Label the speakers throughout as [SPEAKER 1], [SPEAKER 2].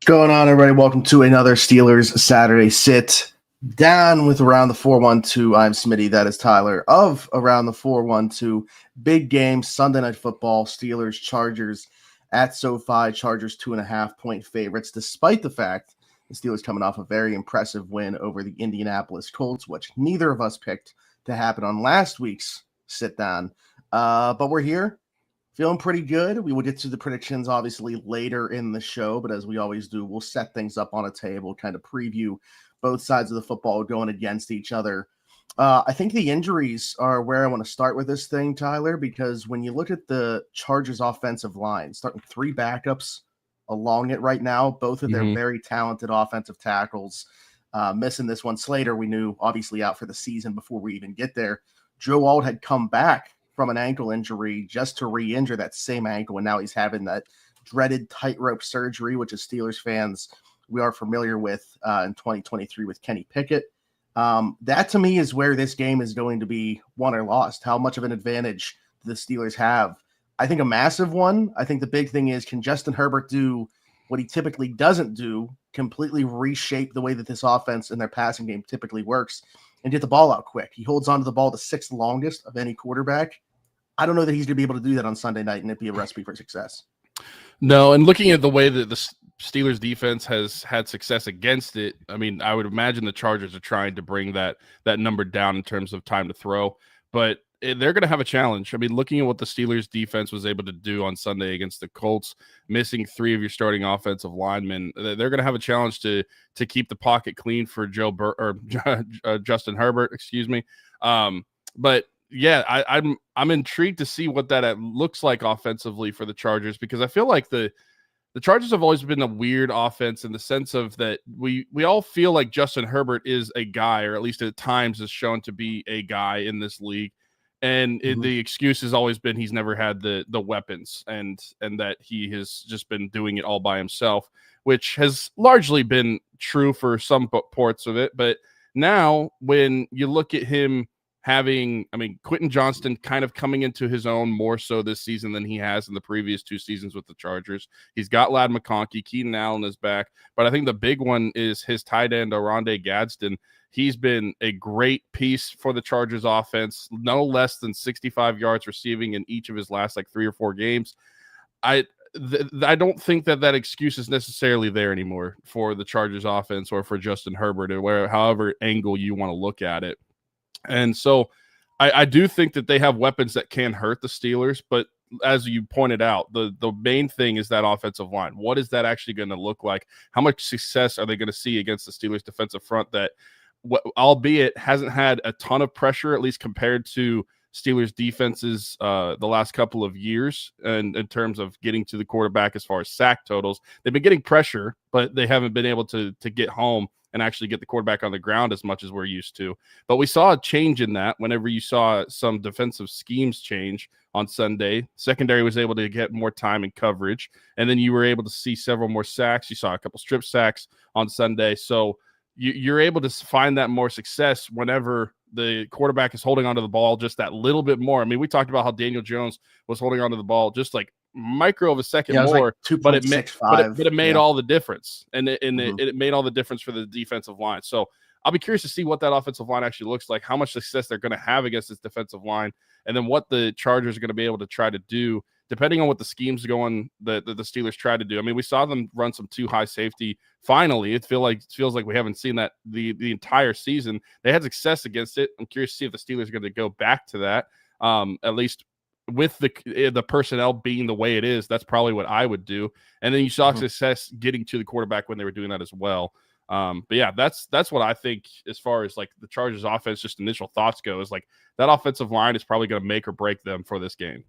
[SPEAKER 1] Going on, everybody? Welcome to another Steelers Saturday Sit Down with Around the 412. I'm Smitty. That is Tyler of Around the 412. Big game, Sunday Night Football, Steelers, Chargers at SoFi. Chargers 2.5-point favorites, despite the fact the Steelers coming off a very impressive win over the Indianapolis Colts, which neither of us picked to happen on last week's Sit Down. But we're here. Feeling pretty good. We will get to the predictions obviously later in the show, but as we always do, we'll set things up on a table, kind of preview both sides of the football going against each other. I think the injuries are where I want to start with this thing, Tyler, because when you look at the Chargers offensive line, starting three backups along it right now, both of their very talented offensive tackles, missing this one. Slater, we knew obviously out for the season before we even get there. Joe Alt had come back from an ankle injury just to re-injure that same ankle, and now he's having that dreaded tightrope surgery, which as Steelers fans we are familiar with in 2023 with Kenny Pickett. That to me is where this game is going to be won or lost. How much of an advantage do the Steelers have? I think a massive one. I think the big thing is, can Justin Herbert do what he typically doesn't do, completely reshape the way that this offense and their passing game typically works, and get the ball out quick? He holds onto the ball the sixth longest of any quarterback. I don't know that he's going to be able to do that on Sunday night and it'd be a recipe for success.
[SPEAKER 2] No, and looking at the way that the Steelers defense has had success against it, I mean, I would imagine the Chargers are trying to bring that number down in terms of time to throw, but they're going to have a challenge. I mean, looking at what the Steelers defense was able to do on Sunday against the Colts, missing three of your starting offensive linemen, they're going to have a challenge to keep the pocket clean for Justin Herbert, excuse me. But yeah, I'm intrigued to see what that looks like offensively for the Chargers, because I feel like the Chargers have always been a weird offense in the sense of that we all feel like Justin Herbert is a guy, or at least at times is shown to be a guy in this league. And the excuse has always been he's never had the weapons and that he has just been doing it all by himself, which has largely been true for some parts of it. But now when you look at him having, I mean, Quentin Johnston kind of coming into his own more so this season than he has in the previous two seasons with the Chargers. He's got Ladd McConkey, Keenan Allen is back, but I think the big one is his tight end, Oronde Gadsden. He's been a great piece for the Chargers offense, no less than 65 yards receiving in each of his last like 3 or 4 games. I don't think that excuse is necessarily there anymore for the Chargers offense or for Justin Herbert, or however angle you want to look at it. And so I do think that they have weapons that can hurt the Steelers, but as you pointed out, the main thing is that offensive line. What is that actually going to look like? How much success are they going to see against the Steelers defensive front that, albeit hasn't had a ton of pressure, at least compared to Steelers defenses the last couple of years, and in terms of getting to the quarterback as far as sack totals? They've been getting pressure, but they haven't been able to get home and actually get the quarterback on the ground as much as we're used to. But we saw a change in that whenever you saw some defensive schemes change on Sunday. Secondary was able to get more time and coverage, and then you were able to see several more sacks. You saw a couple strip sacks on Sunday. So you're able to find that more success whenever the quarterback is holding onto the ball just that little bit more. I mean, we talked about how Daniel Jones was holding onto the ball just like micro of a second more,
[SPEAKER 1] like
[SPEAKER 2] but it made all the difference, and it made all the difference for the defensive line. So I'll be curious to see what that offensive line actually looks like, how much success they're going to have against this defensive line, and then what the Chargers are going to be able to try to do depending on what the schemes going the Steelers try to do. I mean, we saw them run some too high safety. Finally, it feels like we haven't seen that the entire season. They had success against it. I'm curious to see if the Steelers are going to go back to that, at least with the personnel being the way it is. That's probably what I would do. And then you saw success getting to the quarterback when they were doing that as well. But yeah, that's what I think as far as like the Chargers offense, just initial thoughts go, is like that offensive line is probably going to make or break them for this game.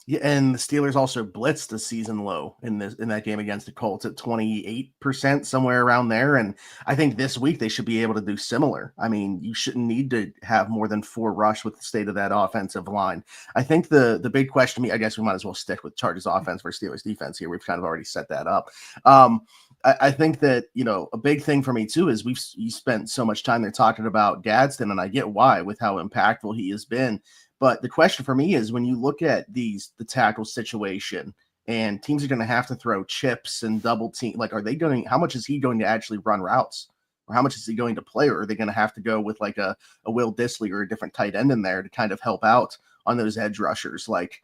[SPEAKER 1] Yeah, and the Steelers also blitzed the season low in that game against the Colts at 28%, somewhere around there. And I think this week they should be able to do similar. I mean, you shouldn't need to have more than 4 rush with the state of that offensive line. I think the big question to me, I guess we might as well stick with Chargers offense versus Steelers defense here. We've kind of already set that up. I think that, a big thing for me too is you spent so much time there talking about Gadsden, and I get why with how impactful he has been. But the question for me is, when you look at the tackle situation, and teams are going to have to throw chips and double team. Like, how much is he going to actually run routes? Or how much is he going to play? Or are they going to have to go with like a Will Dissly or a different tight end in there to kind of help out on those edge rushers? Like,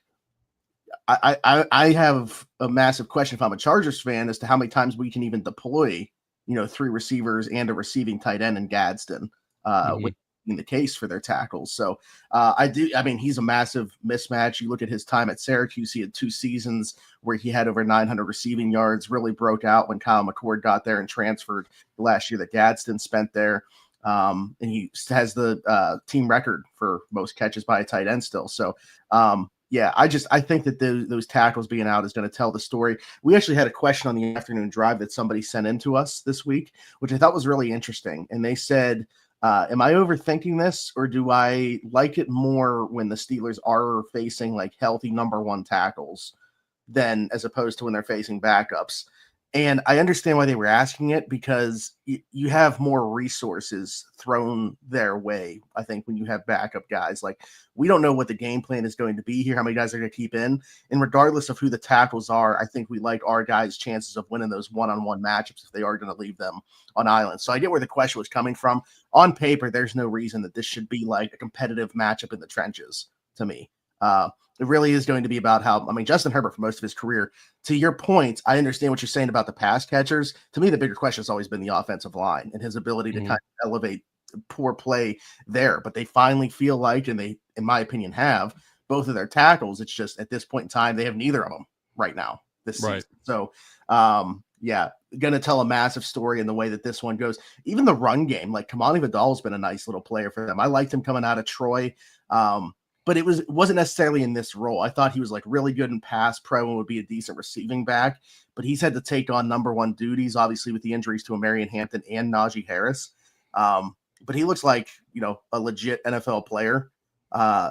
[SPEAKER 1] I have a massive question if I'm a Chargers fan as to how many times we can even deploy, 3 receivers and a receiving tight end in Gadsden, with being the case for their tackles. So he's a massive mismatch. You look at his time at Syracuse, he had 2 seasons where he had over 900 receiving yards, really broke out when Kyle McCord got there and transferred the last year that Gadsden spent there. And he has the team record for most catches by a tight end still. So, I think that those tackles being out is going to tell the story. We actually had a question on the afternoon drive that somebody sent in to us this week, which I thought was really interesting. And they said, am I overthinking this, or do I like it more when the Steelers are facing like healthy number 1 tackles than as opposed to when they're facing backups? And I understand why they were asking it, because you have more resources thrown their way. I think when you have backup guys, like, we don't know what the game plan is going to be here, how many guys are going to keep in. And regardless of who the tackles are, I think we like our guys' chances of winning those one-on-one matchups if they are going to leave them on islands. So I get where the question was coming from. On paper, there's no reason that this should be like a competitive matchup in the trenches to me. It really is going to be about Justin Herbert for most of his career. To your point, I understand what you're saying about the pass catchers. To me, the bigger question has always been the offensive line and his ability to kind of elevate poor play there. But they finally feel like, and they, in my opinion, have both of their tackles. It's just at this point in time, they have neither of them right now this season. So, going to tell a massive story in the way that this one goes. Even the run game, like Kamani Vidal's been a nice little player for them. I liked him coming out of Troy. But it wasn't necessarily in this role. I thought he was like really good in pass pro and would be a decent receiving back, but he's had to take on number 1 duties, obviously with the injuries to Marion Hampton and Najee Harris. But he looks like, a legit NFL player.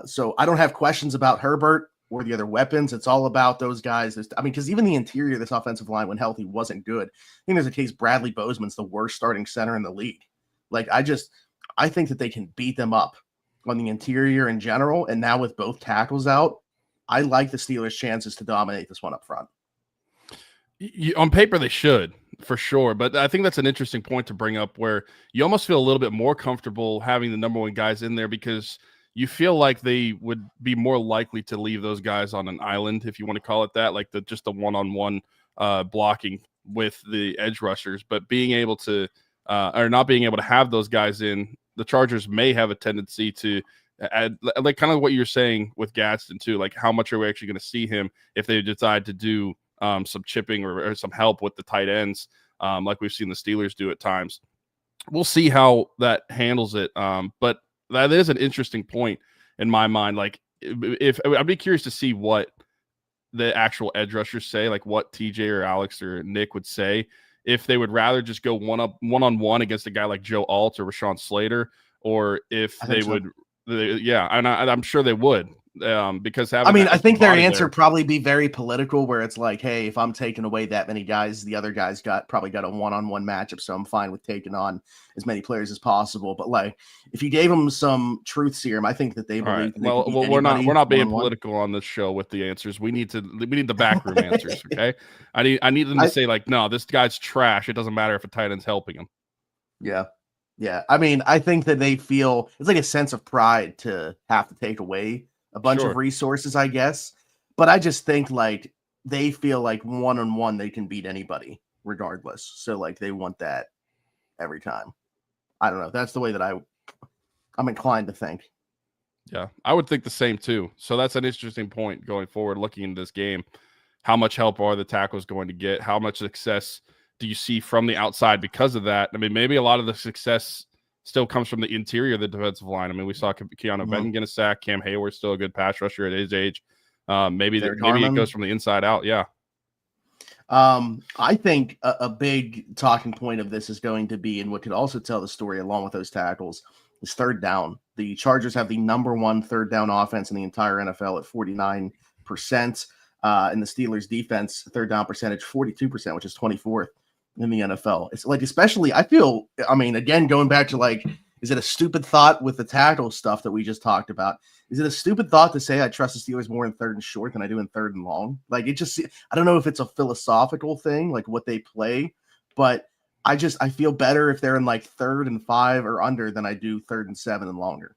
[SPEAKER 1] So I don't have questions about Herbert or the other weapons. It's all about those guys. Because even the interior of this offensive line, when healthy, wasn't good. I think there's a case Bradley Bozeman's the worst starting center in the league. Like, I think that they can beat them up on the interior in general. And now with both tackles out, I like the Steelers' chances to dominate this one up front.
[SPEAKER 2] On paper, they should, for sure. But I think that's an interesting point to bring up, where you almost feel a little bit more comfortable having the number 1 guys in there, because you feel like they would be more likely to leave those guys on an island, if you want to call it that, like just the one-on-one blocking with the edge rushers. But being able to or not being able to have those guys in, the Chargers may have a tendency to add, like kind of what you're saying with Gadsden too, like how much are we actually going to see him if they decide to do some chipping or some help with the tight ends, like we've seen the Steelers do at times. We'll see how that handles it. But that is an interesting point in my mind. Like, if I'd be curious to see what the actual edge rushers say, like what TJ or Alex or Nick would say, if they would rather just go one-on-one against a guy like Joe Alt or Rashawn Slater, or if they would, and I'm sure they would, because I
[SPEAKER 1] think their answer probably be very political, where it's like, hey, if I'm taking away that many guys, the other guys probably got a one-on-one matchup, so I'm fine with taking on as many players as possible. But like, if you gave them some truth serum, I think that they believe.
[SPEAKER 2] Right. Well, we're not being political on this show with the answers. We need the backroom answers. Okay, I need them to say like, no, this guy's trash. It doesn't matter if a tight end's helping him.
[SPEAKER 1] Yeah. I think that they feel it's like a sense of pride to have to take away a bunch of resources, I guess. But I just think like they feel like one-on-one they can beat anybody regardless. So like they want that every time. I don't know. That's the way that I'm inclined to think.
[SPEAKER 2] Yeah, I would think the same too. So that's an interesting point going forward, looking into this game. How much help are the tackles going to get? How much success do you see from the outside because of that? I mean, maybe a lot of the success still comes from the interior of the defensive line. I mean, we saw Keanu Benton get a sack. Cam Hayward's still a good pass rusher at his age. Maybe it goes from the inside out. Yeah.
[SPEAKER 1] I think a big talking point of this is going to be, and what could also tell the story along with those tackles, is third down. The Chargers have the number 1 third down offense in the entire NFL at 49%. And the Steelers defense third down percentage 42%, which is 24th in the NFL. It's like, especially, I feel, again, going back to like Is it a stupid thought with the tackle stuff that we just talked about? Is it a stupid thought to say I trust the Steelers more in third and short than I do in third and long? Like, it just, I don't know if it's a philosophical thing, like what they play, but I feel better if they're in like 3rd and 5 or under than I do 3rd and 7 and longer.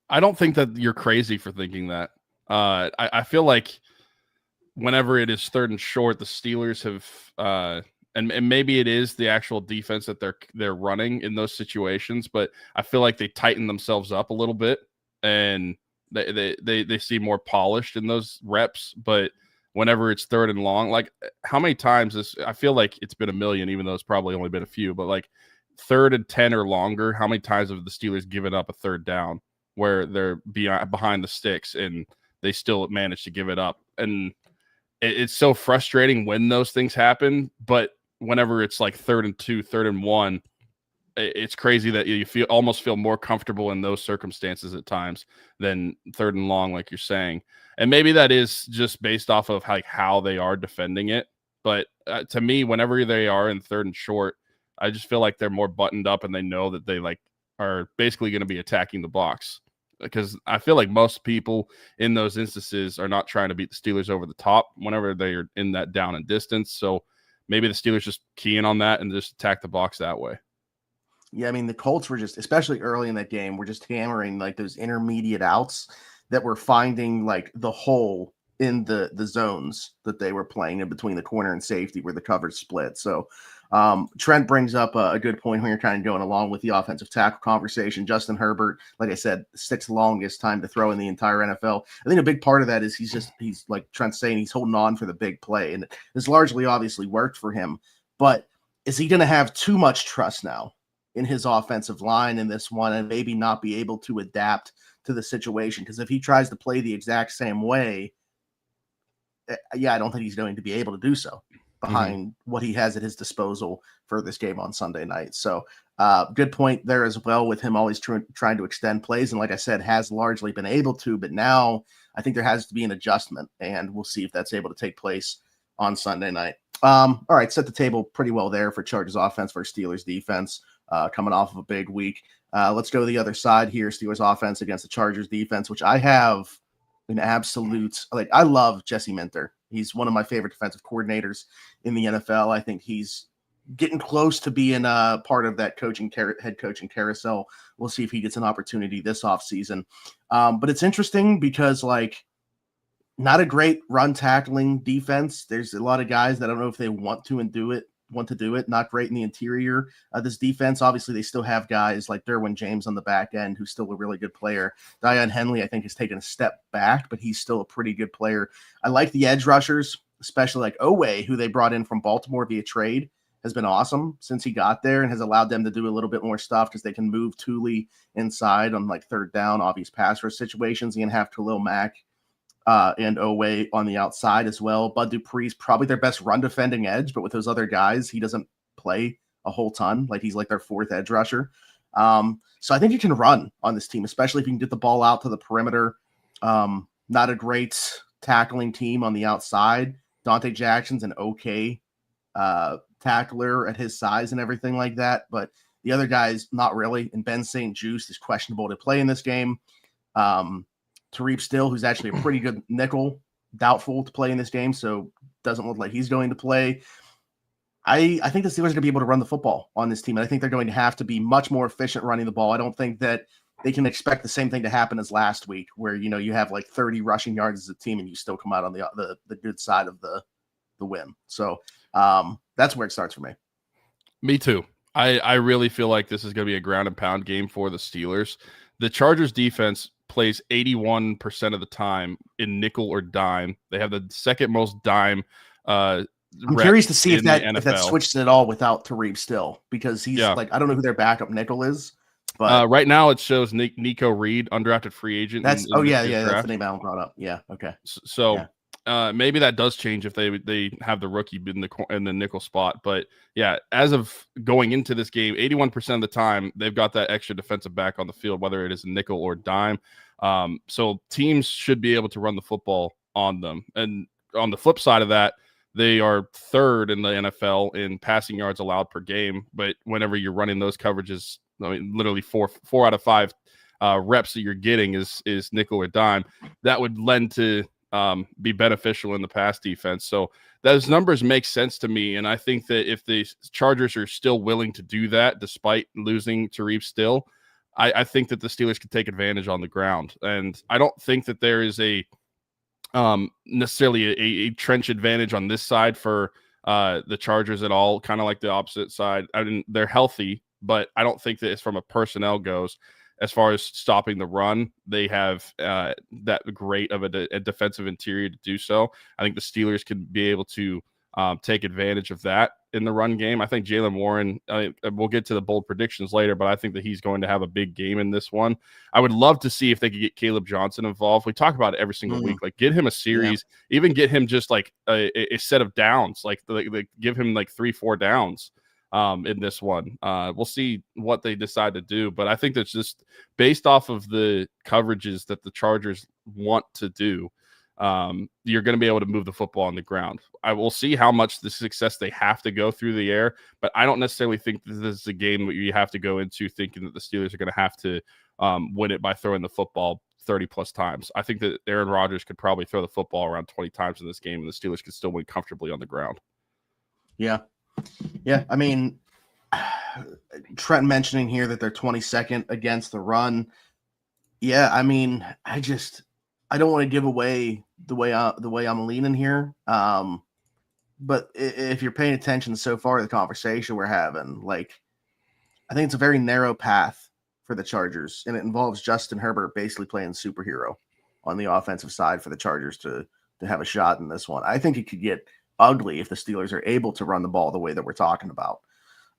[SPEAKER 2] I don't think that you're crazy for thinking that. I feel like whenever it is 3rd and short, the Steelers have, and maybe it is the actual defense that they're running in those situations, but I feel like they tighten themselves up a little bit and they seem more polished in those reps. But whenever it's 3rd and long, like how many times I feel like it's been a million, even though it's probably only been a few, but like 3rd and 10 or longer, how many times have the Steelers given up a 3rd down where they're behind the sticks and they still manage to give it up? And it's so frustrating when those things happen, but whenever it's like 3rd and 2, 3rd and 1, it's crazy that you almost feel more comfortable in those circumstances at times than 3rd and long, like you're saying. And maybe that is just based off of like how they are defending it. But to me, whenever they are in 3rd and short, I just feel like they're more buttoned up and they know that they like are basically going to be attacking the box. Because I feel like most people in those instances are not trying to beat the Steelers over the top whenever they're in that down and distance. So maybe the Steelers just key in on that and just attack the box that way.
[SPEAKER 1] Yeah, I mean, the Colts were just, especially early in that game, were just hammering like those intermediate outs that were finding like the hole in the zones that they were playing in between the corner and safety where the coverage split. So Trent brings up a good point when you're kind of going along with the offensive tackle conversation. Justin Herbert, like I said, 6th longest time to throw in the entire NFL. I think a big part of that is he's like Trent's saying, he's holding on for the big play. And this largely obviously worked for him. But is he going to have too much trust now in his offensive line in this one and maybe not be able to adapt to the situation? Because if he tries to play the exact same way, I don't think he's going to be able to do so behind what he has at his disposal for this game on Sunday night. So good point there as well with him always trying to extend plays. And like I said, has largely been able to, but now I think there has to be an adjustment and we'll see if that's able to take place on Sunday night. All right. Set the table pretty well there for Chargers offense versus Steelers defense coming off of a big week. Let's go to the other side here. Steelers offense against the Chargers defense, which I have an absolute, like, I love Jesse Minter. He's one of my favorite defensive coordinators in the NFL. I think he's getting close to being part of that head coaching carousel. We'll see if he gets an opportunity this offseason. But it's interesting because, like, not a great run tackling defense. There's a lot of guys that I don't know if they want to do it. Not great in the interior of this defense. Obviously, they still have guys like Derwin James on the back end, who's still a really good player. Dion Henley, I think, has taken a step back, but he's still a pretty good player. I like the edge rushers, especially like Owe, who they brought in from Baltimore via trade, has been awesome since he got there and has allowed them to do a little bit more stuff because they can move Thule inside on like 3rd down, obvious pass rush situations. You can have Khalil Mack and Owe on the outside as well. Bud Dupree's probably their best run defending edge, but with those other guys, he doesn't play a whole ton. Like, he's like their 4th edge rusher. So I think you can run on this team, especially if you can get the ball out to the perimeter. Not a great tackling team on the outside. Dante Jackson's an okay tackler at his size and everything like that, but the other guys, not really. And Ben St. Juste is questionable to play in this game. Tariq Still, who's actually a pretty good nickel, doubtful to play in this game, so doesn't look like he's going to play. I think the Steelers are going to be able to run the football on this team, and I think they're going to have to be much more efficient running the ball. I don't think that they can expect the same thing to happen as last week, where you have like 30 rushing yards as a team and you still come out on the good side of the win. So that's where it starts for me.
[SPEAKER 2] Me too. I really feel like this is going to be a ground and pound game for the Steelers. The Chargers defense plays 81% of the time in nickel or dime. They have the 2nd most dime. I'm
[SPEAKER 1] curious to see if that switches at all without Tariq Still, because he's like, I don't know who their backup nickel is, but
[SPEAKER 2] right now it shows Nico Reed, undrafted free agent.
[SPEAKER 1] That's that's the name Alan brought up. Yeah, okay.
[SPEAKER 2] So maybe that does change if they have the rookie in the nickel spot. But yeah, as of going into this game, 81% of the time they've got that extra defensive back on the field, whether it is a nickel or dime. So teams should be able to run the football on them. And on the flip side of that, they are 3rd in the NFL in passing yards allowed per game. But whenever you're running those coverages I mean, literally four out of five reps that you're getting is nickel or dime. That would lend to be beneficial in the pass defense. So those numbers make sense to me. And I think that if the Chargers are still willing to do that, despite losing Tariq Still, I think that the Steelers could take advantage on the ground. And I don't think that there is a necessarily a trench advantage on this side for the Chargers at all, kind of like the opposite side. I mean, they're healthy, but I don't think that it's from a personnel goes. As far as stopping the run, they have that great of a defensive interior to do so. I think the Steelers could be able to take advantage of that in the run game. I think Jaylen Warren, we'll get to the bold predictions later, but I think that he's going to have a big game in this one. I would love to see if they could get Caleb Johnson involved. We talk about it every single week. Like, get him a series, even get him just like a set of downs, like give him like 3-4 downs in this one. We'll see what they decide to do, but I think that's just based off of the coverages that the Chargers want to do. You're going to be able to move the football on the ground. I will see how much the success they have to go through the air, but I don't necessarily think this is a game that you have to go into thinking that the Steelers are going to have to win it by throwing the football 30 plus times. I think that Aaron Rodgers could probably throw the football around 20 times in this game, and the Steelers could still win comfortably on the ground.
[SPEAKER 1] Yeah. I mean, Trent mentioning here that they're 22nd against the run. Yeah, I mean, I don't want to give away the way I'm leaning here. But if you're paying attention so far to the conversation we're having, like, I think it's a very narrow path for the Chargers, and it involves Justin Herbert basically playing superhero on the offensive side for the Chargers to have a shot in this one. I think it could get ugly if the Steelers are able to run the ball the way that we're talking about,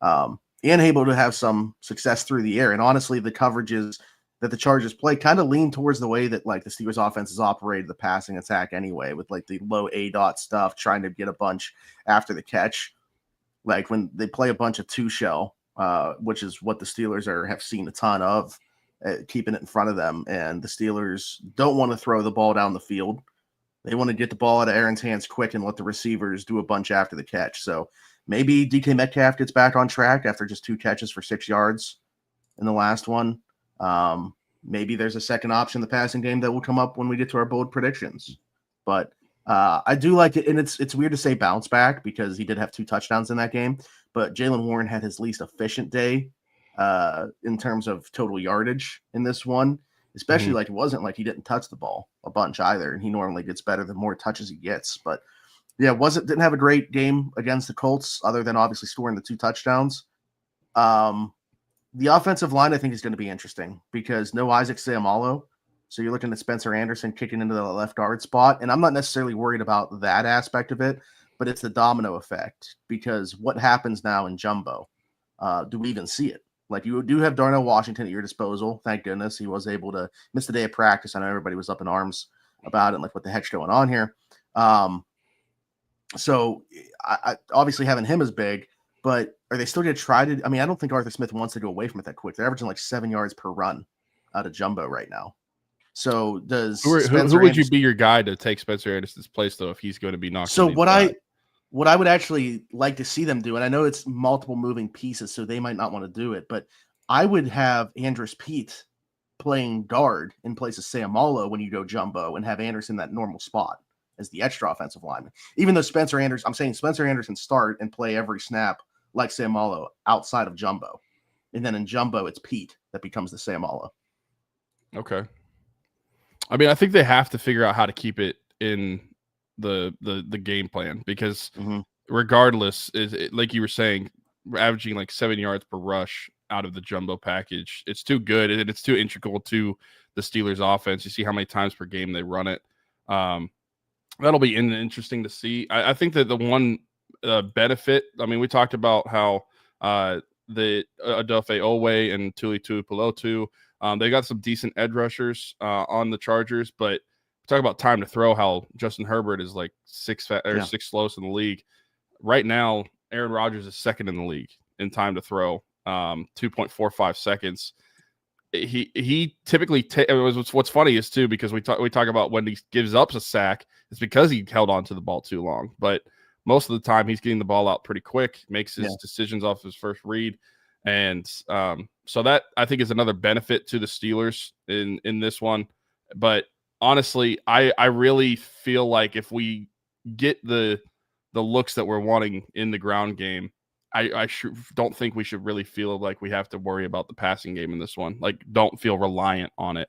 [SPEAKER 1] and able to have some success through the air. And honestly, the coverages that the Chargers play kind of lean towards the way that like the Steelers offense has operated the passing attack anyway, with like the low A-dot stuff, trying to get a bunch after the catch. Like when they play a bunch of two shell, which is what the Steelers have seen a ton of, keeping it in front of them. And the Steelers don't want to throw the ball down the field. They want to get the ball out of Aaron's hands quick and let the receivers do a bunch after the catch. So maybe DK Metcalf gets back on track after just 2 catches for 6 yards in the last one. Maybe there's a second option in the passing game that will come up when we get to our bold predictions. But I do like it, and it's weird to say bounce back because he did have 2 touchdowns in that game. But Jaylen Warren had his least efficient day in terms of total yardage in this one. Especially like it wasn't like he didn't touch the ball a bunch either, and he normally gets better the more touches he gets. But yeah, didn't have a great game against the Colts, other than obviously scoring the 2 touchdowns. The offensive line, I think, is going to be interesting because no Isaac Seumalo. So you're looking at Spencer Anderson kicking into the left guard spot. And I'm not necessarily worried about that aspect of it, but it's the domino effect, because what happens now in jumbo? Do we even see it? Like, you do have Darnell Washington at your disposal. Thank goodness he was able to miss the day of practice. I know everybody was up in arms about it, like, what the heck's going on here? So I obviously having him is big, but are they still going to try to? I mean, I don't think Arthur Smith wants to go away from it that quick. They're averaging like 7 yards per run out of jumbo right now. So does
[SPEAKER 2] who would you be your guy to take Spencer Anderson's place, though, if he's going to be knocked?
[SPEAKER 1] So what I would actually like to see them do, and I know it's multiple moving pieces, so they might not want to do it, but I would have Andrus Peat playing guard in place of Seumalo when you go jumbo, and have Anderson that normal spot as the extra offensive lineman. Even though I'm saying Spencer Anderson start and play every snap like Seumalo outside of jumbo. And then in jumbo, it's Peat that becomes the Seumalo.
[SPEAKER 2] Okay. I mean, I think they have to figure out how to keep it in the game plan, because regardless, like you were saying, we're averaging like 7 yards per rush out of the jumbo package. It's too good, and it's too integral to the Steelers offense. You see how many times per game they run it. That'll be interesting to see. I think that the one benefit, I mean, we talked about how the Adofe Owe and Tuli Tuipulotu, they got some decent edge rushers on the Chargers, but talk about time to throw, how Justin Herbert is like sixth slowest in the league. Right now, Aaron Rodgers is second in the league in time to throw, 2.45 seconds. He typically what's funny is too, because we talk about when he gives up a sack, it's because he held on to the ball too long. But most of the time, he's getting the ball out pretty quick, makes his decisions off his first read, and So that I think is another benefit to the Steelers in this one. But honestly, I really feel like if we get the looks that we're wanting in the ground game, I don't think we should really feel like we have to worry about the passing game in this one. Like, don't feel reliant on it.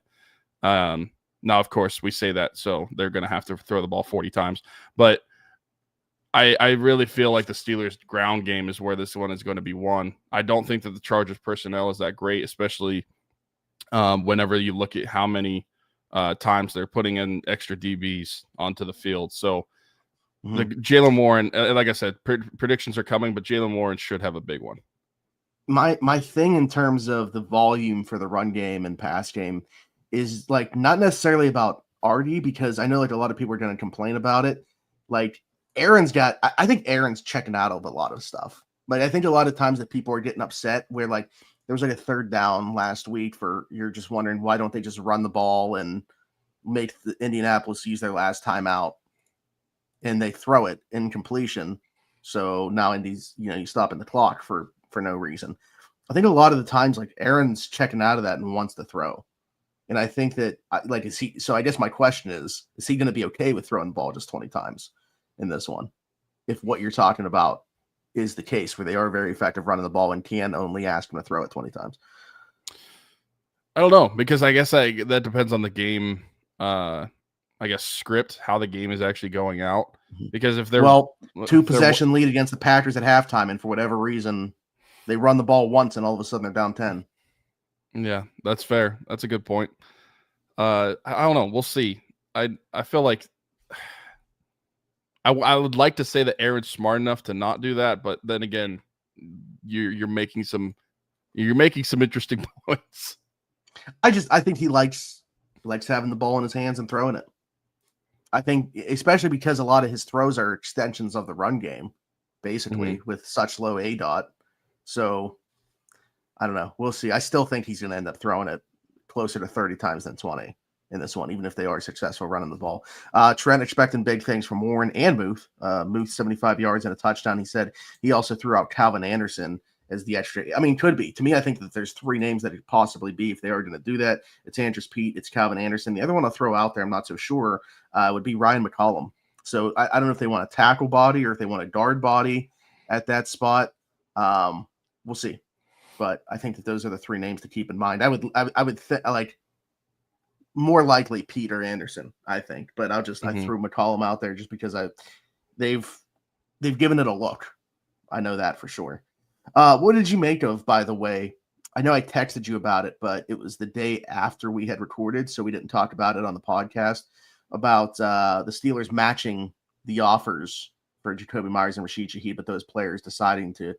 [SPEAKER 2] Now, of course, we say that, so they're going to have to throw the ball 40 times. But I really feel like the Steelers' ground game is where this one is going to be won. I don't think that the Chargers' personnel is that great, especially whenever you look at how many times they're putting in extra DBs onto the field. So the Jalen Warren, like I said, predictions are coming, but Jalen Warren should have a big one.
[SPEAKER 1] My thing in terms of the volume for the run game and pass game is like not necessarily about Artie, because I know like a lot of people are going to complain about it. Like I think Aaron's checking out of a lot of stuff. Like I think a lot of times that people are getting upset where like there was like a third down last week you're just wondering why don't they just run the ball and make the Indianapolis use their last timeout, and they throw it incompletion. So now Indy's, you stopping the clock for no reason. I think a lot of the times like Aaron's checking out of that and wants to throw. And I think that so I guess my question is he going to be okay with throwing the ball just 20 times in this one? If what you're talking about is the case where they are very effective running the ball and can only ask him to throw it 20 times.
[SPEAKER 2] I don't know, because I guess that depends on the game, script, how the game is actually going out. Because if they're
[SPEAKER 1] two possession lead against the Packers at halftime, and for whatever reason they run the ball once and all of a sudden they're down 10.
[SPEAKER 2] Yeah, that's fair. That's a good point. I don't know. We'll see. I feel like I would like to say that Aaron's smart enough to not do that, but then again, you're making some interesting points.
[SPEAKER 1] I think he likes having the ball in his hands and throwing it. I think especially because a lot of his throws are extensions of the run game, basically, with such low ADOT. So I don't know. We'll see. I still think he's going to end up throwing it closer to 30 times than 20 in this one, even if they are successful running the ball. Trent expecting big things from Warren and Muth. Muth 75 yards and a touchdown. He said he also threw out Calvin Anderson as the extra. I mean, could be. To me, I think that there's three names that it could possibly be if they are going to do that. It's Andrews Pete. It's Calvin Anderson. The other one I'll throw out there, I'm not so sure, would be Ryan McCollum. So I don't know if they want a tackle body or if they want a guard body at that spot. We'll see. But I think that those are the three names to keep in mind. I would like more likely Pete or Anderson, I think. But I threw McCollum out there just because they've given it a look. I know that for sure. What did you make of, by the way? I know I texted you about it, but it was the day after we had recorded, so we didn't talk about it on the podcast, about the Steelers matching the offers for Jacoby Myers and Rashid Shaheed, but those players deciding to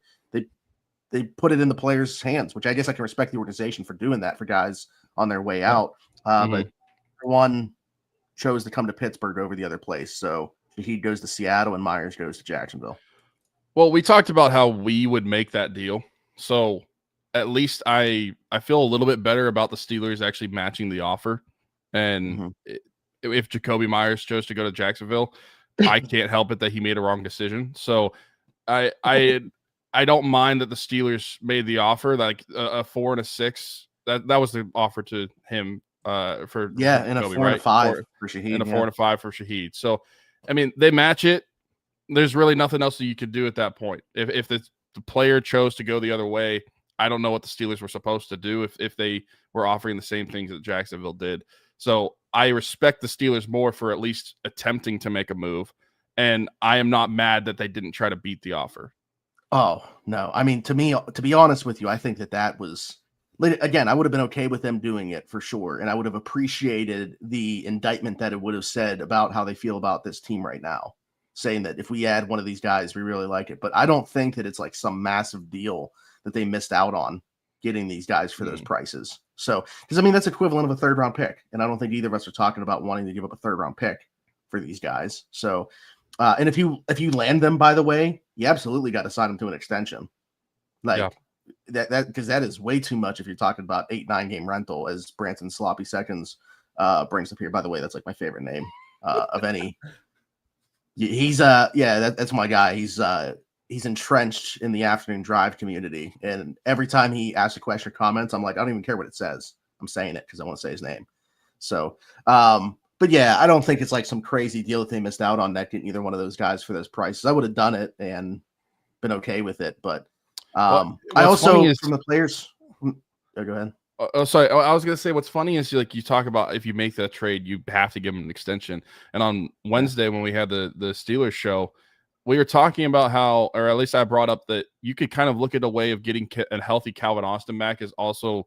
[SPEAKER 1] they put it in the players' hands, which I guess I can respect the organization for doing that for guys on their way out. But one chose to come to Pittsburgh over the other place. So Shaheed goes to Seattle and Myers goes to Jacksonville. Well,
[SPEAKER 2] we talked about how we would make that deal. So at least I feel a little bit better about the Steelers actually matching the offer. And if Jacoby Myers chose to go to Jacksonville, I can't help it that he made a wrong decision. So I don't mind that the Steelers made the offer, like a 4 and a 6. That was the offer to him for
[SPEAKER 1] and
[SPEAKER 2] Jacoby,
[SPEAKER 1] a 4 and a 5 for Shaheed,
[SPEAKER 2] and a 4 and a 5 for Shaheed. So I mean, they match it. There's really nothing else that you could do at that point. If the player chose to go the other way, I don't know what the Steelers were supposed to do if they were offering the same things that Jacksonville did. So I respect the Steelers more for at least attempting to make a move, and I am not mad that they didn't try to beat the offer.
[SPEAKER 1] Oh, no. I mean, to be honest with you, I think that was, again, I would have been okay with them doing it for sure. And I would have appreciated the indictment that it would have said about how they feel about this team right now, saying that if we add one of these guys, we really like it. But I don't think that it's like some massive deal that they missed out on getting these guys for those prices. So, because I mean, that's equivalent of a 3rd round pick. And I don't think either of us are talking about wanting to give up a 3rd round pick for these guys. So, and if you land them, by the way, you absolutely got to sign them to an extension. Like that because that is way too much if you're talking about 8-9 game rental, as Branson Sloppy Seconds brings up here. By the way, that's like my favorite name of any. He's that's my guy. He's he's entrenched in the afternoon drive community. And every time he asks a question or comments, I'm like, I don't even care what it says. I'm saying it because I want to say his name. So, but yeah, I don't think it's like some crazy deal that they missed out on that getting either one of those guys for those prices. I would have done it and been okay with it. But I also, from the players, go ahead.
[SPEAKER 2] Oh, sorry. I was gonna say what's funny is like you talk about if you make that trade, you have to give him an extension. And on Wednesday when we had the Steelers show, we were talking about how, or at least I brought up that you could kind of look at a way of getting a healthy Calvin Austin back is also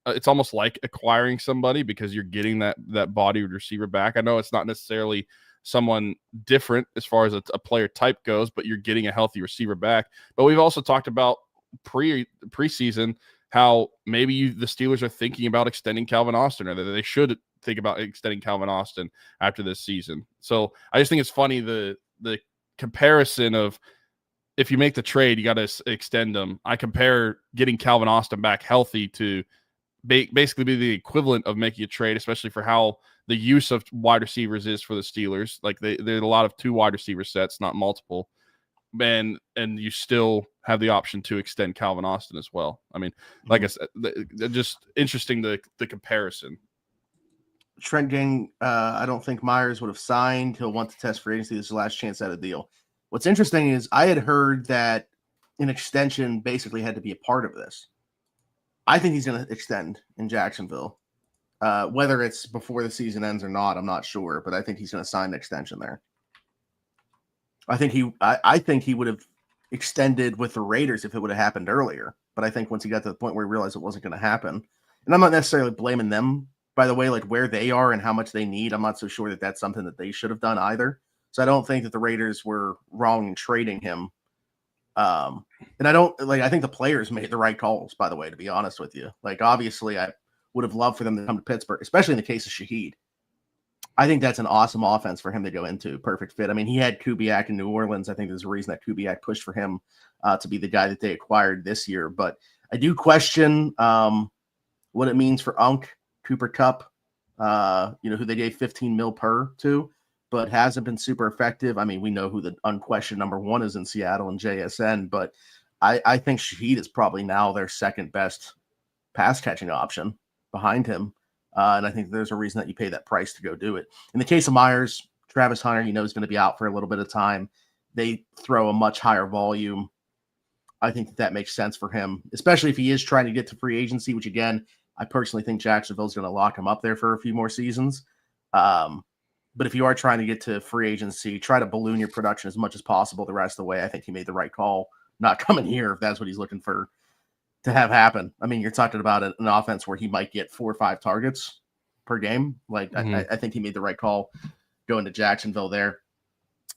[SPEAKER 2] it's almost like acquiring somebody because you're getting that body receiver back. I know it's not necessarily someone different as far as a player type goes, but you're getting a healthy receiver back. But we've also talked about preseason how maybe the Steelers are thinking about extending Calvin Austin, or that they should think about extending Calvin Austin after this season. So I just think it's funny the comparison of if you make the trade, you got to extend them. I compare getting Calvin Austin back healthy to basically be the equivalent of making a trade, especially for how the use of wide receivers is for the Steelers. Like there's a lot of 2 wide receiver sets, not multiple. And you still have the option to extend Calvin Austin as well. I mean, like I said, just interesting the comparison.
[SPEAKER 1] Trent Gang, I don't think Myers would have signed. He'll want to test free agency. This is the last chance at a deal. What's interesting is I had heard that an extension basically had to be a part of this. I think he's going to extend in Jacksonville. Whether it's before the season ends or not, I'm not sure, but I think he's going to sign an extension there. I think he would have extended with the Raiders if it would have happened earlier. But I think once he got to the point where he realized it wasn't going to happen, and I'm not necessarily blaming them, by the way, like where they are and how much they need. I'm not so sure that that's something that they should have done either. So I don't think that the Raiders were wrong in trading him. And I think the players made the right calls, by the way, to be honest with you. Like, obviously, I would have loved for them to come to Pittsburgh, especially in the case of Shaheed. I think that's an awesome offense for him to go into. Perfect fit. I mean, he had Kubiak in New Orleans. I think there's a reason that Kubiak pushed for him to be the guy that they acquired this year. But I do question what it means for Cooper Kupp, who they gave $15 million per to, but hasn't been super effective. I mean, we know who the unquestioned number 1 is in Seattle and JSN, but I think Shaheed is probably now their second best pass catching option behind him. And I think there's a reason that you pay that price to go do it. In the case of Myers, Travis Hunter, is going to be out for a little bit of time. They throw a much higher volume. I think that makes sense for him, especially if he is trying to get to free agency, which, again, I personally think Jacksonville's going to lock him up there for a few more seasons. But if you are trying to get to free agency, try to balloon your production as much as possible the rest of the way. I think he made the right call not coming here if that's what he's looking for to have happen. I mean, you're talking about an offense where he might get 4 or 5 targets per game. Like, I think he made the right call going to Jacksonville there.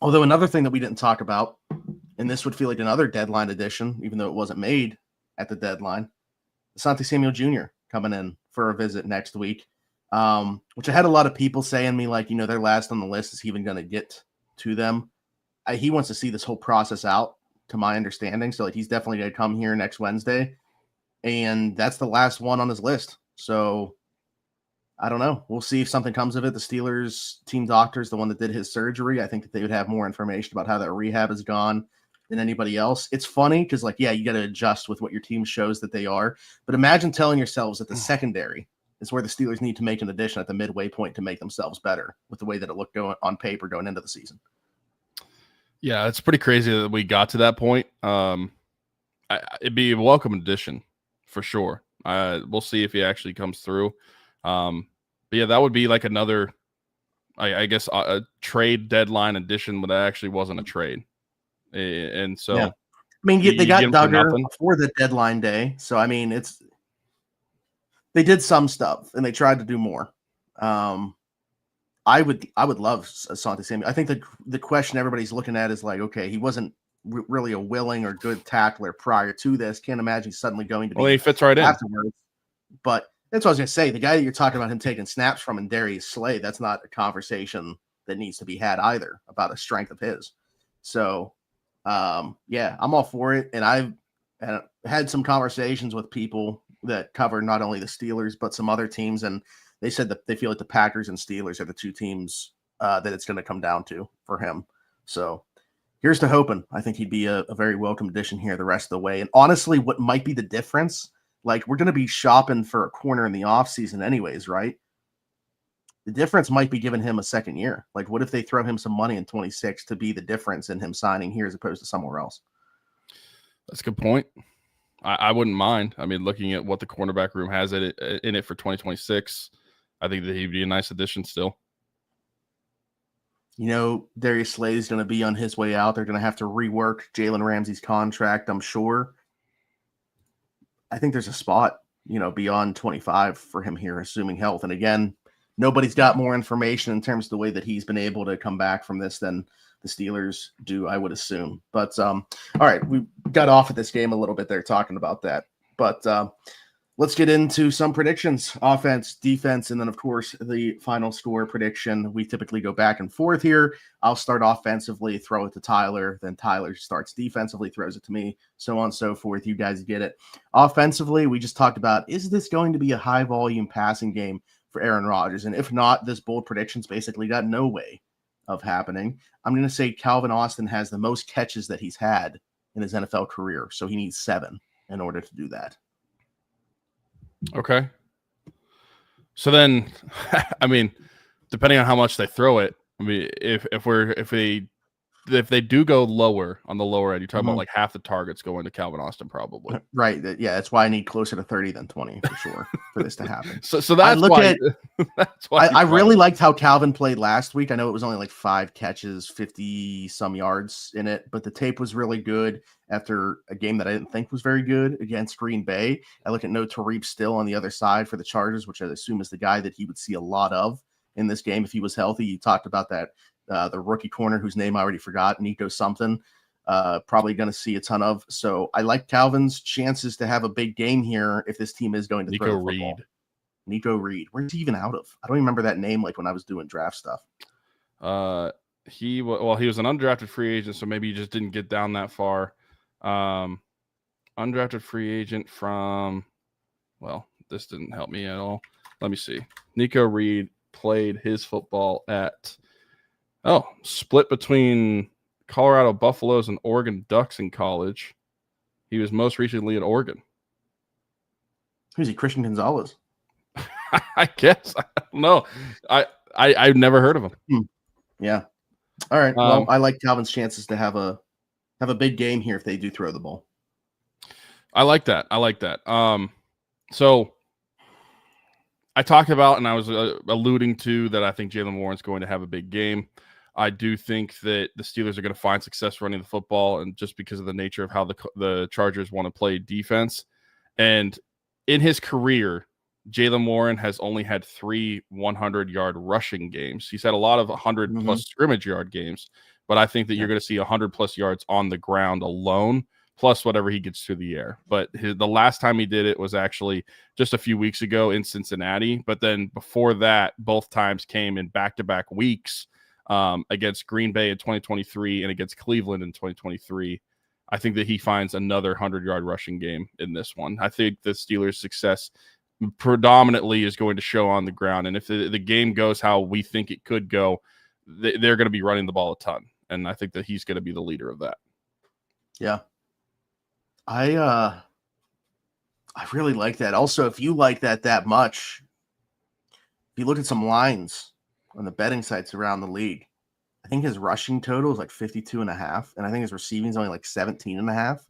[SPEAKER 1] Although another thing that we didn't talk about, and this would feel like another deadline addition, even though it wasn't made at the deadline, Asante Samuel Jr. coming in for a visit next week, which I had a lot of people saying me like, they're last on the list. Is he even going to get to them? He wants to see this whole process out, to my understanding. So like, he's definitely going to come here next Wednesday. And that's the last one on his list. So I don't know. We'll see if something comes of it. The Steelers team doctor is the one that did his surgery. I think that they would have more information about how that rehab has gone than anybody else. It's funny because, like, yeah, you got to adjust with what your team shows that they are. But imagine telling yourselves that the secondary is where the Steelers need to make an addition at the midway point to make themselves better with the way that it looked on paper going into the season.
[SPEAKER 2] Yeah, it's pretty crazy that we got to that point. It'd be a welcome addition for sure. We'll see if he actually comes through. But yeah, that would be like another, I guess, a trade deadline addition, but that actually wasn't a trade. And so,
[SPEAKER 1] yeah. I mean, they got Duggar before the deadline day. So, I mean, they did some stuff and they tried to do more. I would love Asante Samuel. I think the question everybody's looking at is like, okay, he wasn't really a willing or good tackler prior to this. Can't imagine he's suddenly going to be.
[SPEAKER 2] Well, he fits right
[SPEAKER 1] afterwards. But that's what I was going to say. The guy that you're talking about him taking snaps from in Darius Slay, that's not a conversation that needs to be had either about a strength of his. So, yeah, I'm all for it. And I've had some conversations with people that cover not only the Steelers, but some other teams. And they said that they feel like the Packers and Steelers are the two teams that it's going to come down to for him. So Here's to hoping. I think he'd be a very welcome addition here the rest of the way. And honestly, what might be the difference, like we're going to be shopping for a corner in the offseason anyways, right? The difference might be giving him a second year. Like, what if they throw him some money in 26 to be the difference in him signing here as opposed to somewhere else?
[SPEAKER 2] That's a good point. I wouldn't mind. I mean, looking at what the cornerback room has in it for 2026, I think that he'd be a nice addition still.
[SPEAKER 1] You know, Darius Slay is going to be on his way out. They're going to have to rework Jalen Ramsey's contract, I'm sure. I think there's a spot, beyond 25 for him here, assuming health. And again, nobody's got more information in terms of the way that he's been able to come back from this than the Steelers do, I would assume. But all right, we got off at this game a little bit there talking about that. But let's get into some predictions, offense, defense, and then, of course, the final score prediction. We typically go back and forth here. I'll start offensively, throw it to Tyler. Then Tyler starts defensively, throws it to me, so on and so forth. You guys get it. Offensively, we just talked about, is this going to be a high-volume passing game for Aaron Rodgers? And if not, this bold prediction's basically got no way of happening. I'm going to say Calvin Austin has the most catches that he's had in his NFL career, so he needs 7 in order to do that.
[SPEAKER 2] Okay. So then, I mean, depending on how much they throw it, I mean, if they do go lower on the lower end, you're talking about like half the targets going to Calvin Austin, probably.
[SPEAKER 1] Right. Yeah, that's why I need closer to 30 than 20 for sure for this to happen.
[SPEAKER 2] So that's why. That's why
[SPEAKER 1] I really liked how Calvin played last week. I know it was only like 5 catches, 50 some yards in it, but the tape was really good after a game that I didn't think was very good against Green Bay. I look at No Tariq still on the other side for the Chargers, which I assume is the guy that he would see a lot of in this game if he was healthy. You talked about that. The rookie corner whose name I already forgot, Nico something, probably going to see a ton of. So I like Calvin's chances to have a big game here if this team is going to throw the football. Nico Reed. Where's he even out of? I don't even remember that name like when I was doing draft stuff.
[SPEAKER 2] He was an undrafted free agent, so maybe he just didn't get down that far. Undrafted free agent from, this didn't help me at all. Let me see. Nico Reed played his football at split between Colorado Buffaloes and Oregon Ducks in college. He was most recently at Oregon.
[SPEAKER 1] Who's he? Christian Gonzalez?
[SPEAKER 2] I guess. I don't know. I've never heard of him.
[SPEAKER 1] Yeah. All right. Well, I like Calvin's chances to have a big game here if they do throw the ball.
[SPEAKER 2] I like that. So I talked about, and I was alluding to that I think Jaylen Warren's going to have a big game. I do think that the Steelers are going to find success running the football, and just because of the nature of how the Chargers want to play defense. And in his career, Jaylen Warren has only had 3 100-yard rushing games. He's had a lot of 100-plus scrimmage yard games, but I think that you're going to see 100-plus yards on the ground alone, plus whatever he gets through the air. But the last time he did it was actually just a few weeks ago in Cincinnati. But then before that, both times came in back-to-back weeks against Green Bay in 2023 and against Cleveland in 2023. I think that he finds another 100-yard rushing game in this one. I think the Steelers' success predominantly is going to show on the ground. And if the game goes how we think it could go, they're going to be running the ball a ton. And I think that he's going to be the leader of that.
[SPEAKER 1] Yeah. I really like that. Also, if you like that much, if you look at some lines on the betting sites around the league, I think his rushing total is like 52.5, and I think his receiving is only like 17.5.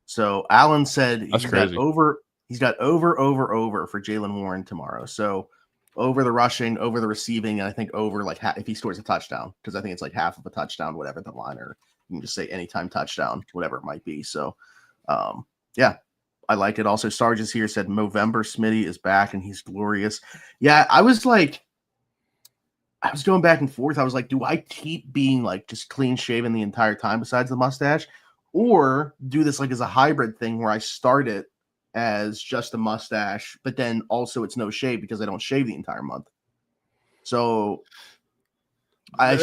[SPEAKER 1] So Allen said he's got over for Jaylen Warren tomorrow. So over the rushing, over the receiving, and I think over like if he scores a touchdown, because I think it's like half of a touchdown, whatever the line, or you can just say anytime touchdown, whatever it might be. So yeah, I like it. Also, Sarge is here, said Movember Smitty is back and he's glorious. Yeah, I was going back and forth. I was like, do I keep being like just clean shaven the entire time besides the mustache, or do this like as a hybrid thing where I start it as just a mustache, but then also it's no shave because I don't shave the entire month. So I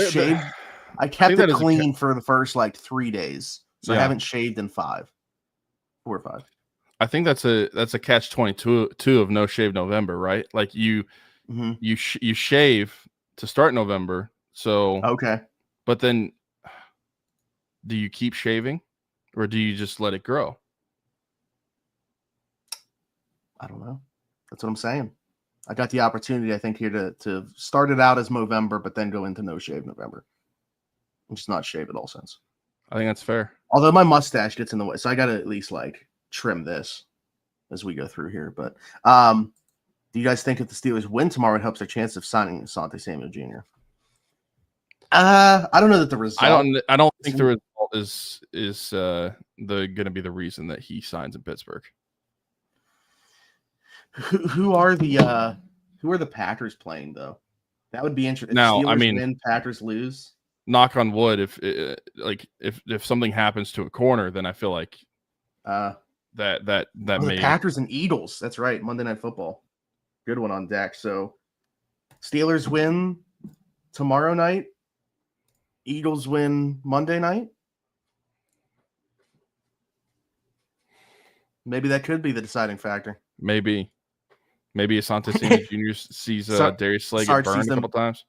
[SPEAKER 1] kept it clean for the first like 3 days. So I haven't shaved in 4 or 5.
[SPEAKER 2] I think that's a catch-22 of No Shave November, right? Like you shave to start November. So
[SPEAKER 1] okay.
[SPEAKER 2] But then Do you keep shaving or do you just let it grow?
[SPEAKER 1] I don't know. That's what I'm saying. I got the opportunity, I think, here to start it out as Movember, but then go into no shave November. I'm just not shave at all since.
[SPEAKER 2] I think that's fair.
[SPEAKER 1] Although my mustache gets in the way, so I got to at least like trim this as we go through here. But do you guys think if the Steelers win tomorrow, it helps their chance of signing Asante Samuel Jr.? I don't know that the result.
[SPEAKER 2] I don't think the result is going to be the reason that he signs in Pittsburgh.
[SPEAKER 1] Who are the Packers playing though? That would be interesting.
[SPEAKER 2] Now,
[SPEAKER 1] Steelers
[SPEAKER 2] I mean,
[SPEAKER 1] win, Packers lose.
[SPEAKER 2] Knock on wood. If something happens to a corner, then I feel like that may
[SPEAKER 1] Packers and Eagles. That's right. Monday Night Football. Good one on deck. So Steelers win tomorrow night. Eagles win Monday night. Maybe that could be the deciding factor.
[SPEAKER 2] Maybe Asante Samuel Jr. sees Darius Slay get burned a couple times.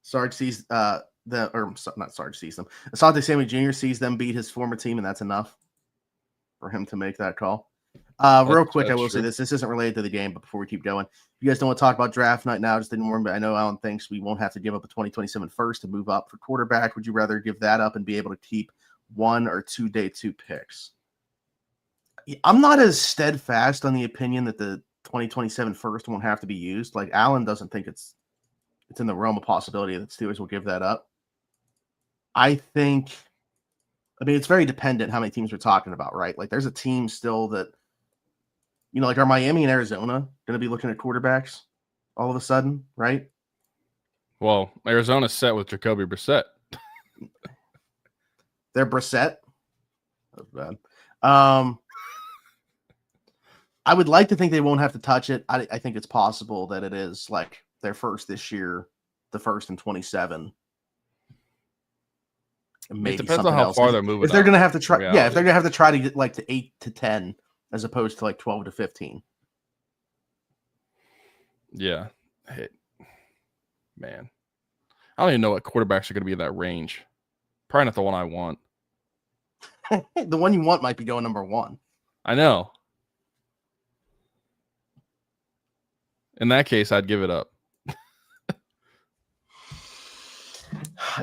[SPEAKER 1] Sarge sees not Sarge sees them. Asante Samuel Jr. sees them beat his former team, and that's enough for him to make that call. Real quick, I will say this isn't related to the game, but before we keep going, if you guys don't want to talk about draft night now, just ignore me. I know Alan thinks we won't have to give up a 2027 first to move up for quarterback. Would you rather give that up and be able to keep 1 or 2 day 2 picks? I'm not as steadfast on the opinion that the 2027 first won't have to be used. Like Alan doesn't think it's in the realm of possibility that Steelers will give that up. I mean, it's very dependent how many teams we're talking about, right? Like there's a team still that, like are Miami and Arizona going to be looking at quarterbacks all of a sudden, right?
[SPEAKER 2] Well, Arizona's set with Jacoby Brissett.
[SPEAKER 1] They're Brissett. That's bad. I would like to think they won't have to touch it. I think it's possible that it is like their first this year, the first in 27.
[SPEAKER 2] It depends on how far they're moving.
[SPEAKER 1] If they're going to have to try, if they're going to have to try to get like to 8 to 10 as opposed to like 12 to 15.
[SPEAKER 2] Yeah. Hey, man. I don't even know what quarterbacks are going to be in that range. Probably not the one I want.
[SPEAKER 1] The one you want might be going number 1.
[SPEAKER 2] I know. In that case, I'd give it up.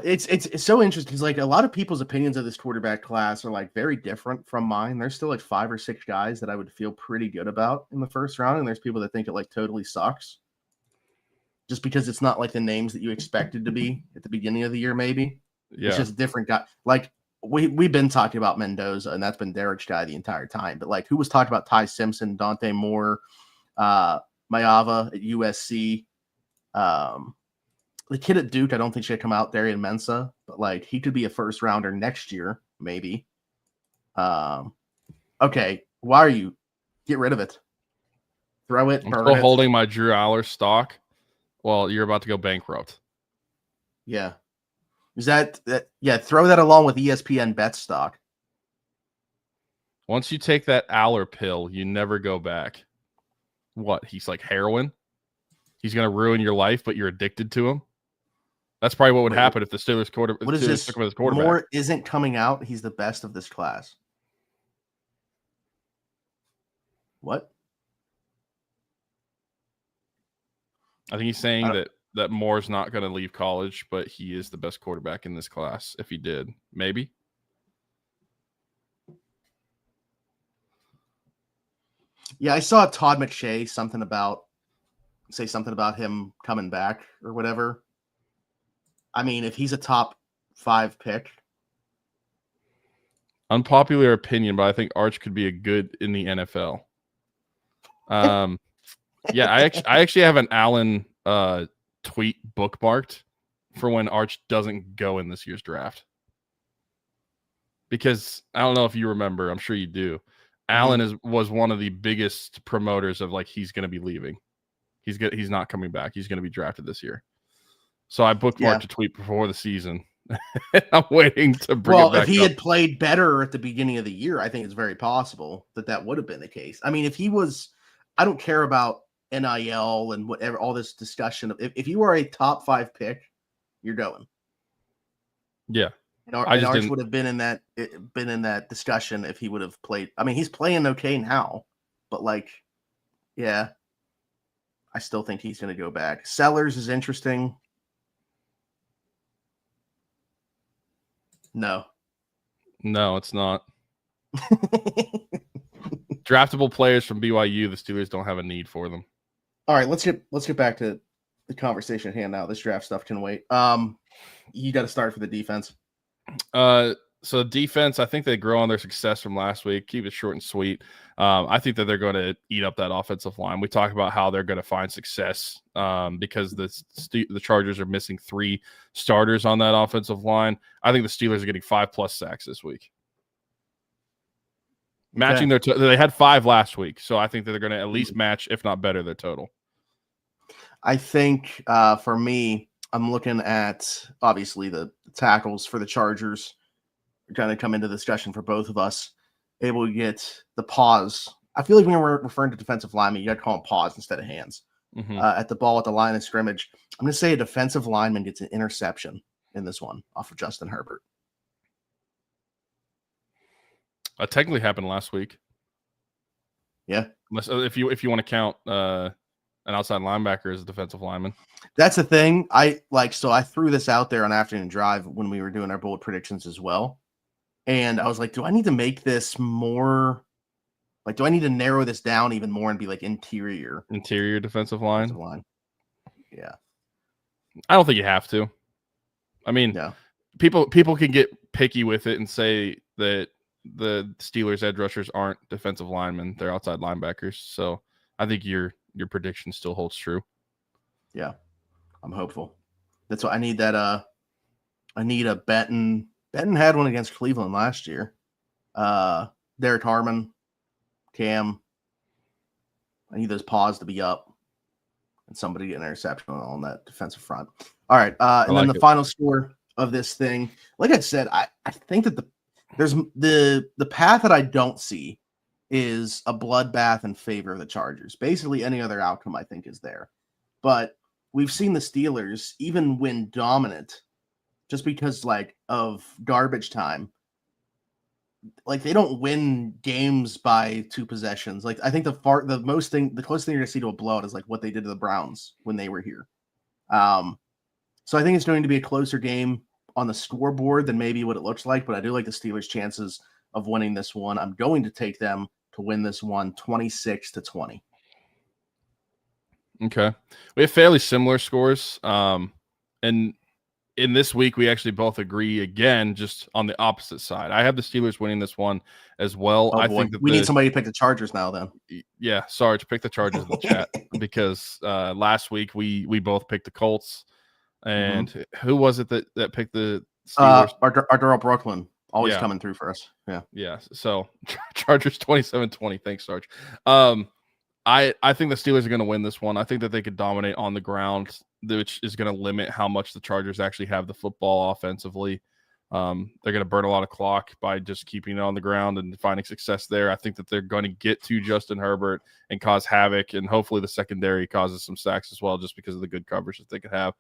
[SPEAKER 1] It's so interesting because like a lot of people's opinions of this quarterback class are like very different from mine. There's still like 5 or 6 guys that I would feel pretty good about in the first round, and there's people that think it like totally sucks, just because it's not like the names that you expected to be at the beginning of the year. Maybe it's just a different guy. Like we've been talking about Mendoza, and that's been Derek's guy the entire time. But like who was talking about Ty Simpson, Dante Moore, Mayava at USC, the kid at Duke, I don't think should come out, Darian Mensah, but like he could be a first rounder next year, maybe. Okay, why are you? Get rid of it. Throw it.
[SPEAKER 2] I'm still holding my Drew Aller stock while you're about to go bankrupt.
[SPEAKER 1] Yeah. Is that yeah, throw that along with ESPN bet stock.
[SPEAKER 2] Once you take that Aller pill, you never go back. What? He's like heroin? He's going to ruin your life, but you're addicted to him? That's probably what would happen if the Steelers quarterback.
[SPEAKER 1] What is this? Moore isn't coming out. He's the best of this class. What?
[SPEAKER 2] I think he's saying that Moore's not going to leave college, but he is the best quarterback in this class. If he did, maybe.
[SPEAKER 1] Yeah, I saw Todd McShay say something about him coming back or whatever. I mean, if he's a top 5 pick.
[SPEAKER 2] Unpopular opinion, but I think Arch could be a good in the NFL. Yeah, I actually have an Allen tweet bookmarked for when Arch doesn't go in this year's draft. Because I don't know if you remember, I'm sure you do. Allen was one of the biggest promoters of like he's going to be leaving. He's not coming back. He's going to be drafted this year. So I bookmarked a tweet before the season. I'm waiting to bring it back.
[SPEAKER 1] Well, if he had played better at the beginning of the year, I think it's very possible that would have been the case. I mean, if he was, I don't care about NIL and whatever, all this discussion. If you are a top 5 pick, you're going.
[SPEAKER 2] Yeah. I
[SPEAKER 1] And
[SPEAKER 2] just
[SPEAKER 1] Arch
[SPEAKER 2] didn't.
[SPEAKER 1] would have been in that discussion if he would have played. I mean, he's playing okay now, but like, yeah, I still think he's going to go back. Sellers is interesting. No.
[SPEAKER 2] No, it's not. Draftable players from BYU, the Steelers don't have a need for them.
[SPEAKER 1] All right, let's get back to the conversation at hand now. This draft stuff can wait. You got to start for the defense.
[SPEAKER 2] So defense, I think they grow on their success from last week. Keep it short and sweet. I think that they're going to eat up that offensive line. We talk about how they're going to find success because the Chargers are missing 3 starters on that offensive line. I think the Steelers are getting 5+ sacks this week. Matching their they had 5 last week, so I think that they're going to at least match, if not better, their total.
[SPEAKER 1] I think for me, I'm looking at obviously the tackles for the Chargers. Going to come into discussion for both of us. Able to get the pause. I feel like when we're referring to defensive linemen, you got to call them paws instead of hands. At the ball at the line of scrimmage, I'm going to say a defensive lineman gets an interception in this one off of Justin Herbert.
[SPEAKER 2] Technically happened last week.
[SPEAKER 1] Yeah.
[SPEAKER 2] Unless if you want to count an outside linebacker as a defensive lineman.
[SPEAKER 1] That's the thing. So I threw this out there on Afternoon Drive when we were doing our bullet predictions as well. And I was like, do I need to make this more like, do I need to narrow this down even more and be like interior
[SPEAKER 2] defensive line?
[SPEAKER 1] Yeah.
[SPEAKER 2] I don't think you have to. I mean,
[SPEAKER 1] no.
[SPEAKER 2] People can get picky with it and say that the Steelers edge rushers aren't defensive linemen; they're outside linebackers. So I think your prediction still holds true.
[SPEAKER 1] Yeah, I'm hopeful. That's what I need. I need a Benton. Benton had one against Cleveland last year. Derek Harmon, Cam. I need those paws to be up and somebody get an interception on that defensive front. All right, and then the final score of this thing. Like I said, I think that the path that I don't see is a bloodbath in favor of the Chargers. Basically, any other outcome I think is there. But we've seen the Steelers even win dominant just because like of garbage time. Like they don't win games by 2 possessions. Like I think the closest thing you're gonna see to a blowout is like what they did to the Browns when they were here. So I think it's going to be a closer game on the scoreboard than maybe what it looks like, but I do like the Steelers' chances of winning this one. I'm going to take them to win this one 26-20.
[SPEAKER 2] Okay. We have fairly similar scores. And in this week, we actually both agree again, just on the opposite side. I have the Steelers winning this one as well. I think that
[SPEAKER 1] we need somebody to pick the Chargers now then.
[SPEAKER 2] Yeah, Sarge, pick the Chargers in the chat because last week we both picked the Colts. And who was it that picked the Steelers?
[SPEAKER 1] Ardell Brooklyn, always coming through for us.
[SPEAKER 2] Yeah. So Chargers 27-20. Thanks, Sarge. I think the Steelers are going to win this one. I think that they could dominate on the ground, which is going to limit how much the Chargers actually have the football offensively. They're going to burn a lot of clock by just keeping it on the ground and finding success there. I think that they're going to get to Justin Herbert and cause havoc, and hopefully the secondary causes some sacks as well, just because of the good coverage that they could have.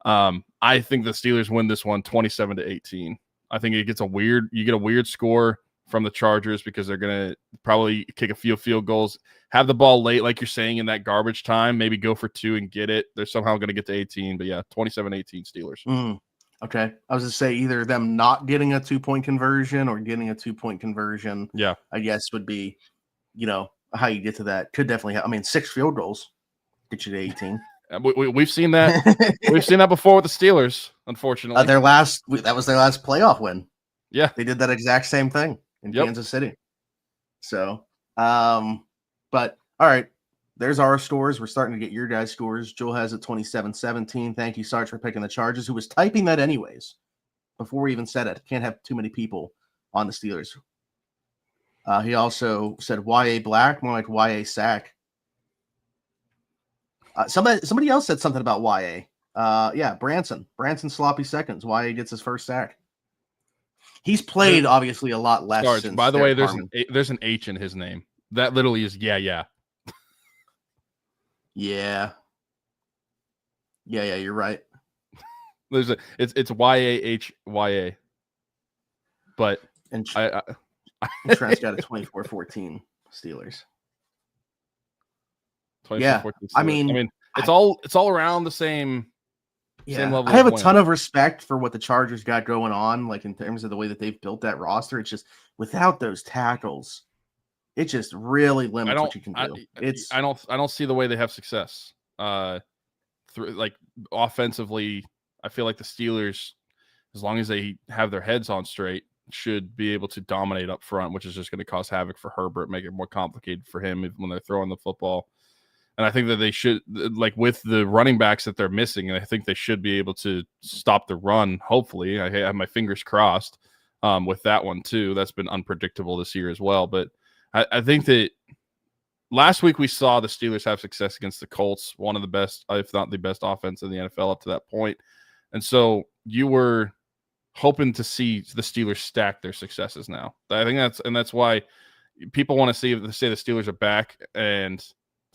[SPEAKER 2] I think the Steelers win this one 27-18. I think you get a weird score from the Chargers because they're going to probably kick a few field goals, have the ball late, like you're saying, in that garbage time, maybe go for 2 and get it. They're somehow going to get to 18, but yeah, 27-18 Steelers.
[SPEAKER 1] Okay. I was going to say either them not getting a 2-point conversion or getting a 2-point conversion.
[SPEAKER 2] Yeah.
[SPEAKER 1] I guess would be, how you get to that. Could definitely have, 6 field goals get you to 18.
[SPEAKER 2] We've seen that. We've seen that before with the Steelers, unfortunately.
[SPEAKER 1] That was their last playoff win.
[SPEAKER 2] Yeah.
[SPEAKER 1] They did that exact same thing in Kansas City. So, but all right, there's our scores. We're starting to get your guys' scores. Joel has it 27-17. Thank you, Sarge, for picking the Chargers, who was typing that anyways before we even said it. Can't have too many people on the Steelers. He also said YA Black, more like YA Sack. Somebody else said something about YA. Branson sloppy seconds. YA gets his first sack. He's played obviously a lot less.
[SPEAKER 2] Sarge, by the way, there's an H in his name. That literally is yeah.
[SPEAKER 1] Yeah, you're right.
[SPEAKER 2] It's YAHYA. but
[SPEAKER 1] And
[SPEAKER 2] I
[SPEAKER 1] Trent's got a 24-14 Steelers.
[SPEAKER 2] 24-14
[SPEAKER 1] Yeah,
[SPEAKER 2] Steelers.
[SPEAKER 1] I mean,
[SPEAKER 2] it's all around the same level.
[SPEAKER 1] I have
[SPEAKER 2] of
[SPEAKER 1] a ton
[SPEAKER 2] win.
[SPEAKER 1] of respect for what the Chargers got going on, like in terms of the way that they've built that roster. It's just without those tackles, it just really limits what you can do.
[SPEAKER 2] I don't see the way they have success. Like offensively, I feel like the Steelers, as long as they have their heads on straight, should be able to dominate up front, which is just going to cause havoc for Herbert, make it more complicated for him when they're throwing the football. And I think that they should, like with the running backs that they're missing, and I think they should be able to stop the run. Hopefully, I have my fingers crossed with that one too. That's been unpredictable this year as well. But I think that last week we saw the Steelers have success against the Colts, one of the best, if not the best offense in the NFL up to that point. And so you were hoping to see the Steelers stack their successes now. I think that's why people want to say the Steelers are back, and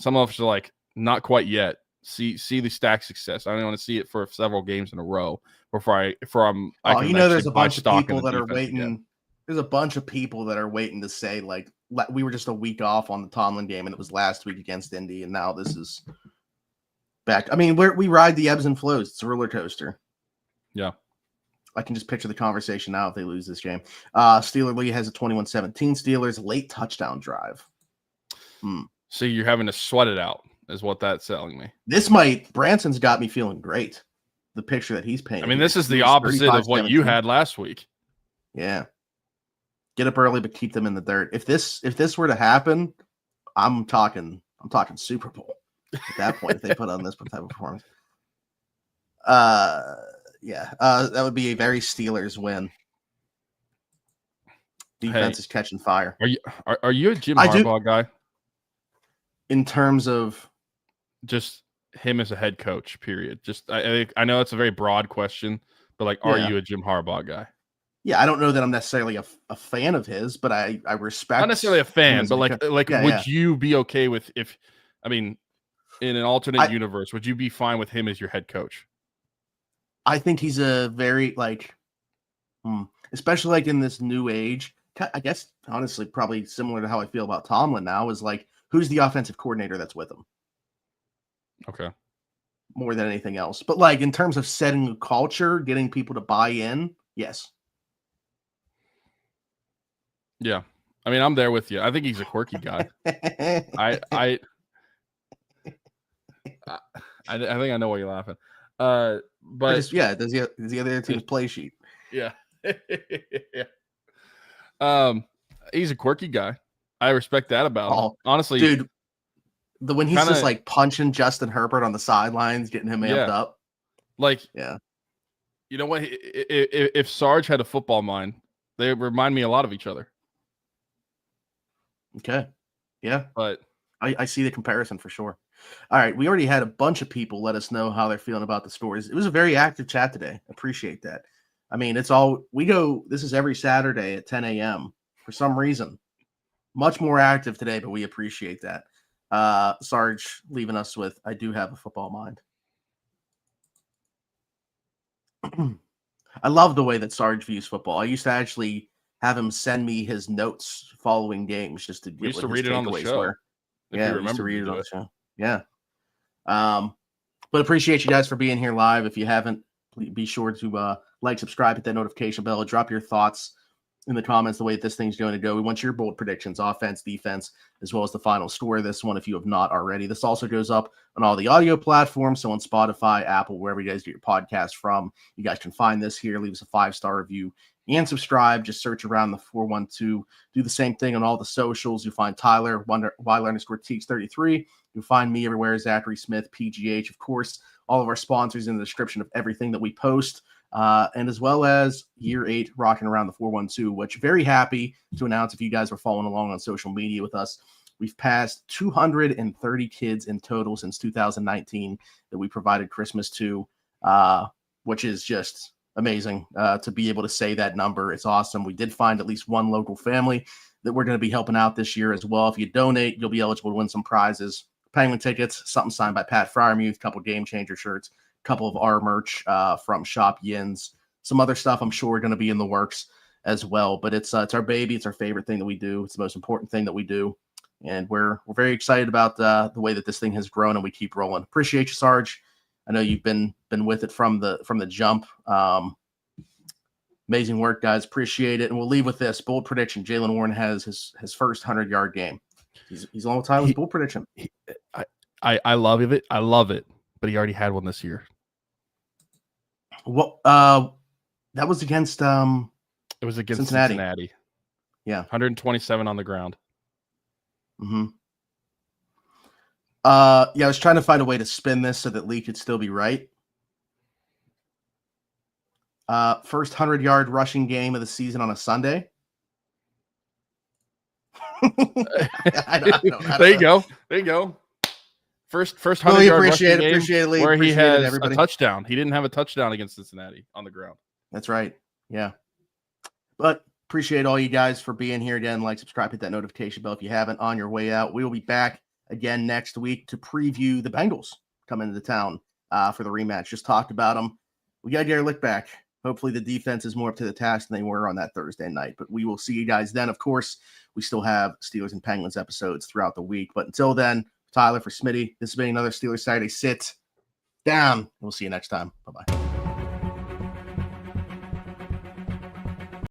[SPEAKER 2] some of us are like, not quite yet. See the stack success. I don't want to see it for several games in a row before I'm.
[SPEAKER 1] There's a bunch of people that are waiting. Again. There's a bunch of people that are waiting to say, like, we were just a week off on the Tomlin game, and it was last week against Indy, and now this is back. I mean, we ride the ebbs and flows. It's a roller coaster.
[SPEAKER 2] Yeah.
[SPEAKER 1] I can just picture the conversation now if they lose this game. Steeler Lee has a 21-17 Steelers late touchdown drive.
[SPEAKER 2] So you're having to sweat it out, is what that's telling me.
[SPEAKER 1] Branson's got me feeling great. The picture that he's painting.
[SPEAKER 2] I mean, this is the opposite of what you had last week.
[SPEAKER 1] Yeah. Get up early, but keep them in the dirt. If this were to happen, I'm talking Super Bowl at that point. If they put on this type of performance, that would be a very Steelers win. Defense is catching fire.
[SPEAKER 2] Are you a Jim Harbaugh guy?
[SPEAKER 1] In terms of
[SPEAKER 2] just him as a head coach, period. Just I know it's a very broad question, but like, are you a Jim Harbaugh guy?
[SPEAKER 1] Yeah, I don't know that I'm necessarily a fan of his, but I respect.
[SPEAKER 2] Not necessarily a fan, but would you be okay with in an alternate universe, would you be fine with him as your head coach?
[SPEAKER 1] I think he's a very especially like in this new age. I guess honestly, probably similar to how I feel about Tomlin now is like, who's the offensive coordinator that's with him?
[SPEAKER 2] Okay.
[SPEAKER 1] More than anything else, but like in terms of setting a culture, getting people to buy in, yes.
[SPEAKER 2] Yeah, I mean, I'm there with you. I think he's a quirky guy. I think I know why you're laughing. But
[SPEAKER 1] does the other team's play sheet?
[SPEAKER 2] Yeah. He's a quirky guy. I respect that about him. Honestly,
[SPEAKER 1] dude. When he's just like punching Justin Herbert on the sidelines, getting him amped up.
[SPEAKER 2] Like, you know what? If Sarge had a football mind, they remind me a lot of each other.
[SPEAKER 1] Okay. Yeah.
[SPEAKER 2] But
[SPEAKER 1] I see the comparison for sure. All right. We already had a bunch of people let us know how they're feeling about the scores. It was a very active chat today. Appreciate that. I mean, this is every Saturday at 10 a.m. for some reason. Much more active today, but we appreciate that. Sarge leaving us with, I do have a football mind. I love the way that Sarge views football. I used to actually have him send me his notes following games just to get
[SPEAKER 2] we used to read it on the show.
[SPEAKER 1] We used to read it on the show. Yeah. But appreciate you guys for being here live. If you haven't, please be sure to like, subscribe, hit that notification bell, drop your thoughts in the comments the way this thing's going to go. We want your bold predictions, offense, defense, as well as the final score of this one if you have not already. This also goes up on all the audio platforms, so on Spotify, Apple, wherever you guys get your podcast from. You guys can find this here. Leave us a 5-star review and subscribe. Just search around the 412. Do the same thing on all the socials. You find Tyler, Weiler_Teeks33. You'll find me everywhere, Zachary Smith, PGH. Of course, all of our sponsors in the description of everything that we post. And as well as year 8 rocking around the 412, which very happy to announce if you guys are following along on social media with us, we've passed 230 kids in total since 2019 that we provided Christmas to, which is just amazing to be able to say that number. It's awesome. We did find at least one local family that we're going to be helping out this year as well. If you donate, you'll be eligible to win some prizes, Penguin tickets, something signed by Pat Fryermuth, a couple Game Changer shirts, couple of our merch from Shop Yins, some other stuff I'm sure are going to be in the works as well. But it's our baby. It's our favorite thing that we do. It's the most important thing that we do. And we're very excited about the way that this thing has grown, and we keep rolling. Appreciate you, Sarge. I know you've been with it from the jump. Amazing work, guys. Appreciate it. And we'll leave with this bold prediction. Jaylen Warren has his first 100-yard game. He's along with Tyler's bold prediction.
[SPEAKER 2] I love it. I love it. But he already had one this year.
[SPEAKER 1] Well, that was against
[SPEAKER 2] it was against Cincinnati.
[SPEAKER 1] Yeah,
[SPEAKER 2] 127 on the ground.
[SPEAKER 1] Mm-hmm. I was trying to find a way to spin this so that Lee could still be right. First 100-yard rushing game of the season on a Sunday. I don't
[SPEAKER 2] there you go. There you go. First 100-yard rushing game
[SPEAKER 1] Lee.
[SPEAKER 2] Where he has a touchdown. He didn't have a touchdown against Cincinnati on the ground.
[SPEAKER 1] That's right. Yeah. But appreciate all you guys for being here again. Like, subscribe, hit that notification bell if you haven't on your way out. We will be back again next week to preview the Bengals coming into town for the rematch. Just talked about them. We got to get our lick back. Hopefully the defense is more up to the task than they were on that Thursday night. But we will see you guys then. Of course, we still have Steelers and Penguins episodes throughout the week. But until then, Tyler, for Smitty, this has been another Steelers Saturday Sit Down. We'll see you next time. Bye-bye.